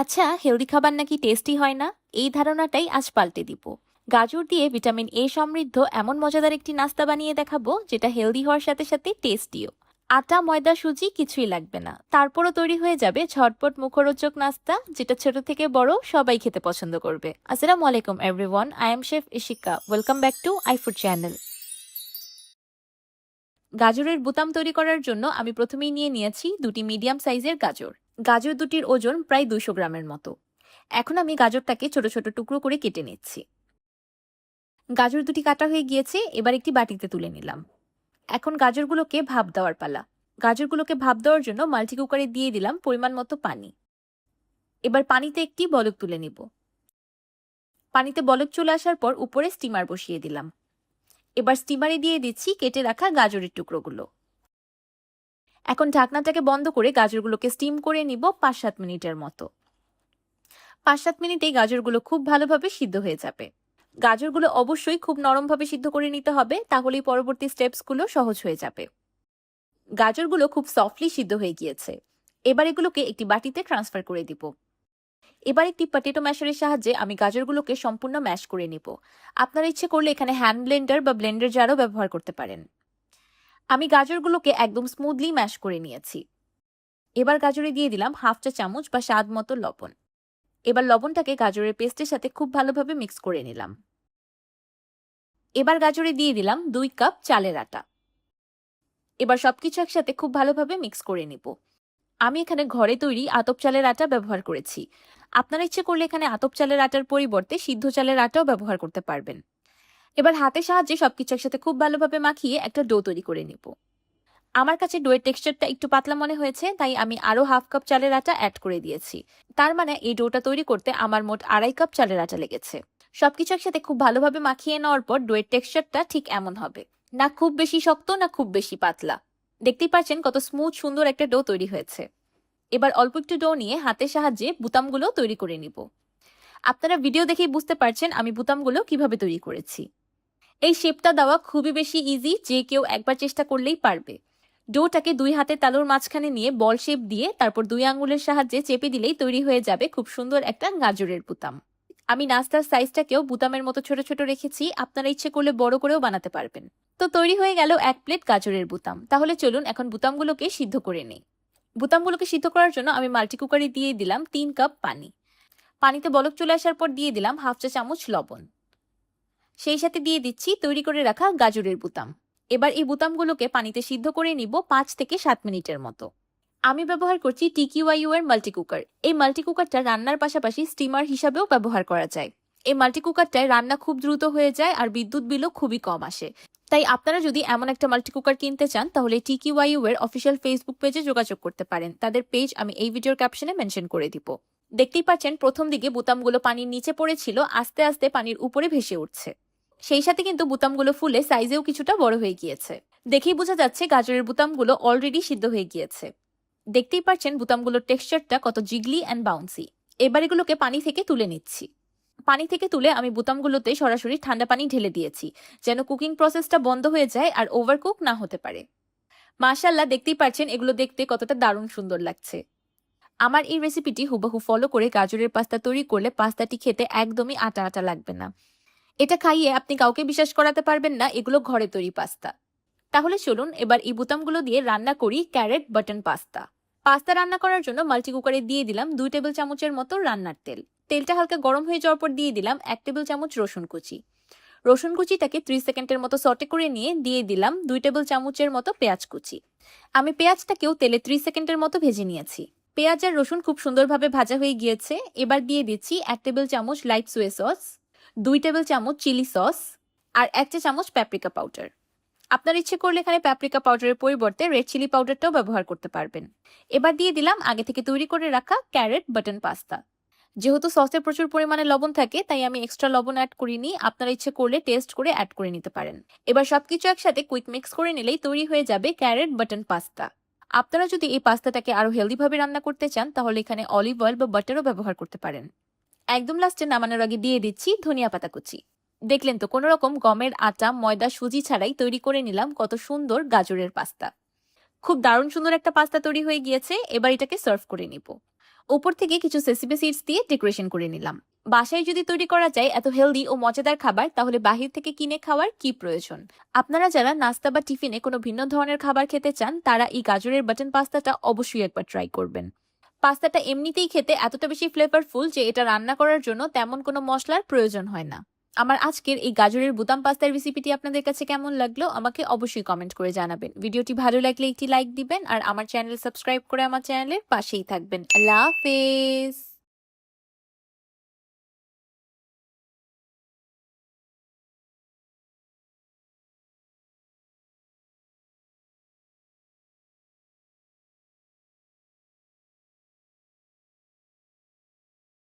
আচ্ছা, হেলদি খাবার নাকি টেস্টি হয় না? এই ধারণাটাই আজ পাল্টে দিব। গাজর দিয়ে ভিটামিন এ সমৃদ্ধ এমন মজাদার একটি নাস্তা বানিয়ে দেখাবো যেটা হেলদি হওয়ার সাথে সাথে টেস্টিও। আটা, ময়দা, সুজি কিছুই লাগবে না, তারপরও তৈরি হয়ে যাবে ঝটপট মুখরোচক নাস্তা যেটা ছোট থেকে বড় সবাই খেতে পছন্দ করবে। আসসালামু আলাইকুম everyone, I am chef Ishika. Welcome back to আইফুড channel. গাজরের বুতাম তৈরি করার জন্য আমি প্রথমেই নিয়ে নিয়েছি দুটি মিডিয়াম সাইজের গাজর। গাজর দুটির ওজন প্রায় 200 গ্রামের মতো। এখন আমি গাজরটাকে ছোট ছোট টুকরো করে কেটে নিচ্ছি। গাজর দুটি কাটা হয়ে গিয়েছে, এবার একটি বাটিতে তুলে নিলাম। এখন গাজরগুলোকে ভাপ দেওয়ার পালা। গাজরগুলোকে ভাপ দেওয়ার জন্য মাল্টি কুকারে দিয়ে দিলাম পরিমাণ মতো পানি। এবার পানিতে একটি বলক তুলে নিব। পানিতে বলক চলে আসার পর উপরে স্টিমার বসিয়ে দিলাম। এবার স্টিমারে দিয়ে দিচ্ছি কেটে রাখা গাজরের টুকরোগুলো। এখন ঢাকনাটাকে বন্ধ করে গাজরগুলোকে স্টিম করে নিব 5-7 মিনিটের মতো। 5-7 মিনিটেই গাজরগুলো খুব ভালোভাবে সিদ্ধ হয়ে যাবে। গাজরগুলো অবশ্যই খুব নরমভাবে সিদ্ধ করে নিতে হবে, তাহলেই পরবর্তী স্টেপসগুলো সহজ হয়ে যাবে। গাজরগুলো খুব সফটলি সিদ্ধ হয়ে গিয়েছে। এবার এগুলোকে একটি বাটিতে ট্রান্সফার করে দিব। এবার একটি পটেটো ম্যাশারের সাহায্যে আমি গাজরগুলোকে সম্পূর্ণ ম্যাশ করে নিব। আপনারা ইচ্ছে করলে এখানে হ্যান্ড ব্লেন্ডার বা ব্লেন্ডার জারও ব্যবহার করতে পারেন। আমি গাজরগুলোকে একদম স্মুথলি ম্যাশ করে নিয়েছি। এবার গাজরে দিয়ে দিলাম হাফ চা চামচ বা স্বাদ মতো লবণ। এবার লবণটাকে গাজরের পেস্টের সাথে খুব ভালোভাবে মিক্স করে নিলাম। এবার গাজরে দিয়ে দিলাম 2 কাপ চালের আটা। এবার সবকিছু একসাথে খুব ভালোভাবে মিক্স করে নিব। আমি এখানে ঘরে তৈরি আতপ চালের আটা ব্যবহার করেছি। আপনারা ইচ্ছে করলে এখানে আতপ চালের আটার পরিবর্তে সিদ্ধ চালের আটাও ব্যবহার করতে পারবেন। এবার হাতের সাহায্যে সবকিছু একসাথে খুব ভালোভাবে মাখিয়ে একটা ডো তৈরি করে নিব। আমার কাছে ডোয়ের টেক্সচারটা একটু পাতলা মনে হয়েছে, তাই আমি আরো হাফ কাপ চালের আটা অ্যাড করে দিয়েছি। তার মানে এই ডোটা তৈরি করতে আমার মোট 2.5 কাপ চালের আটা লেগেছে। সবকিছু একসাথে খুব ভালোভাবে মাখিয়ে নেওয়ার পর ডোয়ের টেক্সচারটা ঠিক এমন হবে। না খুব বেশি শক্ত, না খুব বেশি পাতলা। দেখতেই পাচ্ছেন কত স্মুথ সুন্দর একটা ডো তৈরি হয়েছে। এবার অল্প একটু ডো নিয়ে হাতের সাহায্যে বুতামগুলো তৈরি করে নিব। আপনারা ভিডিও দেখেই বুঝতে পারছেন আমি বুতামগুলো কিভাবে তৈরি করেছি। এই শেপটা দেওয়া খুবই বেশি ইজি, যে কেউ একবার চেষ্টা করলেই পারবে। ডোটাকে 2 হাতের তালুর মাঝখানে নিয়ে বল শেপ দিয়ে তারপর 2 আঙ্গুলের সাহায্যে চেপে দিলেই তৈরি হয়ে যাবে খুব সুন্দর একটা গাজরের বুতাম। আমি নাস্তার সাইজটাকেও বুতামের মতো ছোট ছোট রেখেছি, আপনারা ইচ্ছে করলে বড় করেও বানাতে পারবেন। তো তৈরি হয়ে গেল 1 প্লেট গাজরের বুতাম। তাহলে চলুন এখন বুতামগুলোকে সিদ্ধ করে নিই। বুতামগুলোকে সিদ্ধ করার জন্য আমি মাল্টি কুকারে দিয়ে দিলাম 3 কাপ পানি। পানিতে বলক চলে আসার পর দিয়ে দিলাম হাফ চা চামচ লবণ। সেই সাথে দিয়ে দিচ্ছি তৈরি করে রাখা গাজরের বুতাম। এবার এই বুতামগুলোকে পানিতে সিদ্ধ করে নিব 5 থেকে 7 মিনিটের মতো। আমি ব্যবহার করছি TQYU এর মাল্টি কুকার। এই মাল্টি কুকারটা রান্নার পাশাপাশি স্টিমার হিসাবেও ব্যবহার করা যায়। এই মাল্টি কুকারটায় রান্না খুব দ্রুত হয়ে যায় আর বিদ্যুৎ বিলও খুবই কম আসে। তাই আপনারা যদি এমন একটা মাল্টি কুকার কিনতে চান তাহলে TQYU এর অফিসিয়াল ফেসবুক পেজে যোগাযোগ করতে পারেন। তাদের পেজ আমি এই ভিডিওর ক্যাপশনে মেনশন করে দিব। দেখতেই পাচ্ছেন প্রথম দিকে বুতামগুলো পানির নিচে পড়েছিল, আস্তে আস্তে পানির উপরে ভেসে উঠছে। সেই সাথে কিন্তু বুতামগুলো ফুলে সাইজেও কিছুটা বড় হয়ে গিয়েছে। দেখেই বোঝা যাচ্ছে গাজরের বুতামগুলো অলরেডি সিদ্ধ হয়ে গিয়েছে। দেখতেই পাচ্ছেন বুতামগুলোর টেক্সচারটা কত জিগলি অ্যান্ড বাউন্সি। এবার এগুলোকে পানি থেকে তুলে নিচ্ছি। পানি থেকে তুলে আমি বুতামগুলোতে সরাসরি ঠান্ডা পানি ঢেলে দিয়েছি, যেন কুকিং প্রসেসটা বন্ধ হয়ে যায় আর ওভারকুক না হতে পারে। মাশাআল্লাহ, দেখতেই পাচ্ছেন এগুলো দেখতে কতটা দারুণ সুন্দর লাগছে। আমার এই রেসিপিটি হুবহু ফলো করে গাজরের পাস্তা তৈরি করলে পাস্তাটি খেতে একদমই আটা আটা লাগবে না। এটা খাইয়ে আপনি কাউকে বিশ্বাস করাতে পারবেন না এগুলো ঘরে তৈরি পাস্তা। তাহলে চলুন এবার এই বোতামগুলো দিয়ে রান্না করি ক্যারেট বাটন পাস্তা। পাস্তা রান্না করার জন্য মাল্টি কুকারে দিয়ে দিলাম 2 টেবিল চামচের মতো রান্নার তেল। তেলটা হালকা গরম হয়ে যাওয়ার পর দিয়ে দিলাম 1 টেবিল চামচ রসুন কুচি। রসুন কুচিটাকে 30 সেকেন্ডের মতো সটে করে নিয়ে দিয়ে দিলাম 2 টেবিল চামচের মতো পেঁয়াজ কুচি। আমি পেঁয়াজটাকেও তেলে 30 সেকেন্ডের মতো ভেজে নিয়েছি। পেঁয়াজ আর রসুন খুব সুন্দরভাবে ভাজা হয়ে গিয়েছে। এবার দিয়ে দিচ্ছি 1 টেবিল চামচ লাইট সোয়া সস, 2 টেবিল চামচ চিলি সস আর 1 চা চামচ প্যাপ্রিকা পাউডার। আপনার ইচ্ছে করলে এখানে প্যাপ্রিকা পাউডারের পরিবর্তে রেড চিলি পাউডারটাও ব্যবহার করতে পারবেন। এবার দিয়ে দিলাম আগে থেকে তৈরি করে রাখা ক্যারেট বাটন পাস্তা। যেহেতু সসে প্রচুর পরিমাণে লবণ থাকে তাই আমি এক্সট্রা লবণ অ্যাড করিনি, আপনারা ইচ্ছে করলে টেস্ট করে অ্যাড করে নিতে পারেন। এবার সবকিছু একসাথে কুইক মিক্স করে নিলেই তৈরি হয়ে যাবে ক্যারেট বাটন পাস্তা। আপনারা যদি এই পাস্তাটাকে আরো হেলদিভাবে রান্না করতে চান তাহলে এখানে অলিভ অয়েল বা বাটারও ব্যবহার করতে পারেন। একদম লাস্টে নামানোর আগে দিয়ে দিচ্ছি ধনিয়া পাতা কুচি। দেখলেন তো, কোনো রকম গমের আটা, ময়দা, সুজি ছাড়াই তৈরি করে নিলাম কত সুন্দর গাজরের পাস্তা। খুব দারুণ সুন্দর একটা পাস্তা তৈরি হয়ে গিয়েছে। এবার এটাকে সার্ভ করে নিব। ওপর থেকে কিছু সেসিমে সিডস দিয়ে ডেকোরেশন করে নিলাম। বাসায় যদি তৈরি করা যায় এত হেলদি ও মজাদার খাবার, তাহলে বাহির থেকে কিনে খাওয়ার কি প্রয়োজন? আপনারা যারা নাস্তা বা টিফিনে কোনো ভিন্ন ধরনের খাবার খেতে চান, তারা এই গাজরের বাটন পাস্তাটা অবশ্যই একবার ট্রাই করবেন। পাস্তাটা এমনিতেই খেতে এতটা বেশি ফ্লেভারফুল যে এটা রান্না করার জন্য তেমন কোনো মসলার প্রয়োজন হয় না। আমার আজকের এই গাজরের বুতাম পাস্তার রেসিপিটি আপনাদের কাছে কেমন লাগলো আমাকে অবশ্যই কমেন্ট করে জানাবেন। ভিডিওটি ভালো লাগলে একটি লাইক দিবেন আর আমার চ্যানেল সাবস্ক্রাইব করে আমার চ্যানেলের পাশেই থাকবেন। আল্লাহ হাফেজ।